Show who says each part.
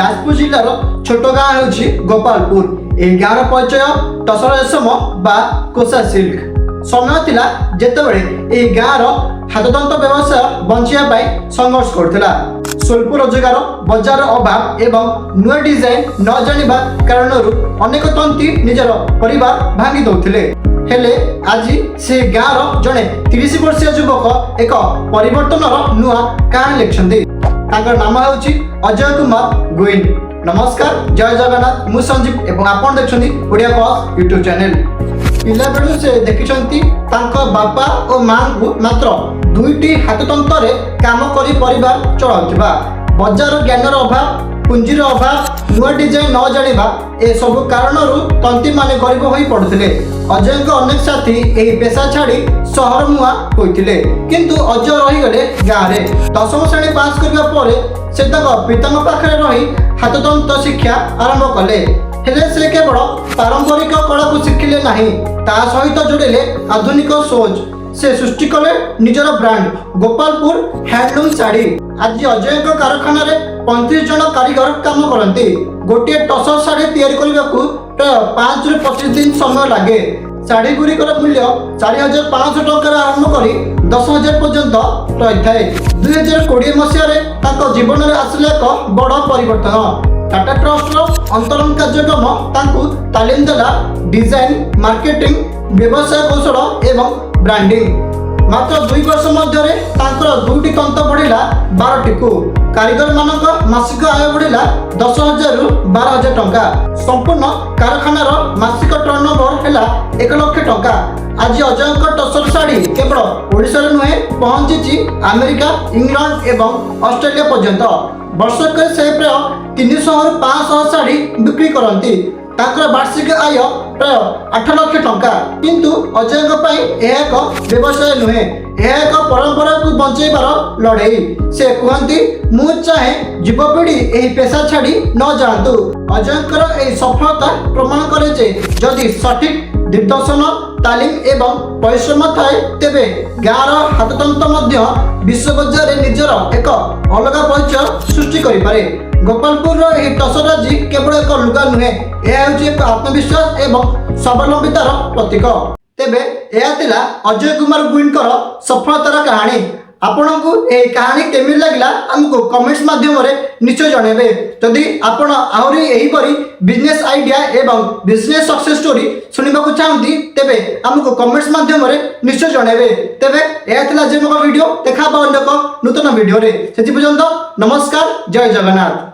Speaker 1: जाजपुर जिलार छोट गाँ होउछि गोपालपुर। ए गाँव परिचय टसर रेशम बा कोसा सिल्क। समय थिला जेतेबेले ए गाँव हाथतंत व्यवसाय बंचिया पाई संघर्ष करथिला। स्वल्प रोजगार बजार अभाव एवं नुआ डिजाइन न जानिबा कारणरू अनेक तंती निजर परिवार भांगी दउथिले। हेले आज से गाँव जड़े 30 वर्षीय युवक एक परिवर्तनर नुआ कहानी लिखिछन्ति। तांकर नाम होउछि अजय कुमार गोइन। नमस्कार, जय जगन्नाथ। मु संजीव एवं आपण देखछन्ति ओडिया पॉज यूट्यूब चैनल। पिला बेलु से देखिछन्ति तांको बापा और मां को मात्र दुईटी हाथतंतरे काम करी परिवार चलाउथिबा। बजार ज्ञानर अभाव, पुंजीर अभाव, नुआ डिजाइन न जानिबा ए सब कारणरू तंती माने गरीब होई पडुथिले। अजय को अनेक साथी एही पेशा छाड़ी शहर मुआ होइथिले, किंतु अजय रही गले गाँव रे। 10वीं श्रेणी पास करबा परे से तक पिताଙ୍କ पाखरे रही हाथतंत शिक्षा आरंभ कले। हेले से केवल पारंपरिक कला को शिखिले नहीं, ता सहित जोड़िले आधुनिक सोच। से सृष्टि कले निजर ब्रांड गोपालपुर हैंडलूम साड़ी। आज अजय कारखाना रे 35 जन कारीगर काम करती। गोटे टसर साड़ी तैयारी करने को प्राय 5 ରୁ 25 दिन समय लगे। साड़ी गुड़िकर मूल्य 4500 टकर आरंभ करी 10,000 पर्यंत रही है। 2020 मसीह जीवन में आसला एक बड़ परिवर्तन। टाटा ट्रस्ट अंतरंग कार्यक्रम तांकु तालीम देला डिजाइन, मार्केटिंग, व्यवसाय कौशल एवं ब्रांडिंग। मात्र 2 वर्ष मध्य दुईटी तंत बढ़िला 12टी को। कारीगर मानक मासिक आय बढ़िला 10,000 ରୁ 12,000 टंका। संपूर्ण कारखानार मासिक टर्नओवर हैला 1 लाख टंका। आज अजय टसर साड़ी केवल ओडिशा नुहे पहुंची अमेरिका, इंग्लैंड एवं ऑस्ट्रेलिया पर्यंत। वर्षक से प्राय 300 ରୁ 500 साड़ी बिक्री करती। वार्षिक आय प्राय 8 लाख टंका। किंतु अजय एक व्यवसाय नुहे, यह एक परंपरा को बंचाइबार लड़ाई। से कहती मु चाहे युवपीढ़ी यही पेशा छाड़ी न जातु। अजय सफलता प्रमाण करे जे जदि सठिक दिग्दर्शन, तालीम एवं परिश्रम थाए तेबे गाँव हाथतंत विश्व बजार निजर एक अलग परिचय सृष्टि करें। गोपालपुर टसर आज केवल एक लुगा नुहे, यह एक आत्मविश्वास एवं स्वावलंबितार प्रतीक। तेबे यह थिला अजय कुमार गुइनकर सफलतार कहानी। आपनको ए कहानी केमिति लागला हमको कमेंट्स माध्यम रे निश्चय जणेबे। जदि आपण आहुरी एही परी बिजनेस आइडिया एवं बिजनेस सक्सेस स्टोरी सुनिबा को चाहंती तेबे हमको कमेंट्स माध्यम रे निश्चय जणेबे। तेबे एहा थिला जे मो वीडियो देखा पाउन नूतन वीडियो रे। सेति पर्यंत नमस्कार, जय जगन्नाथ।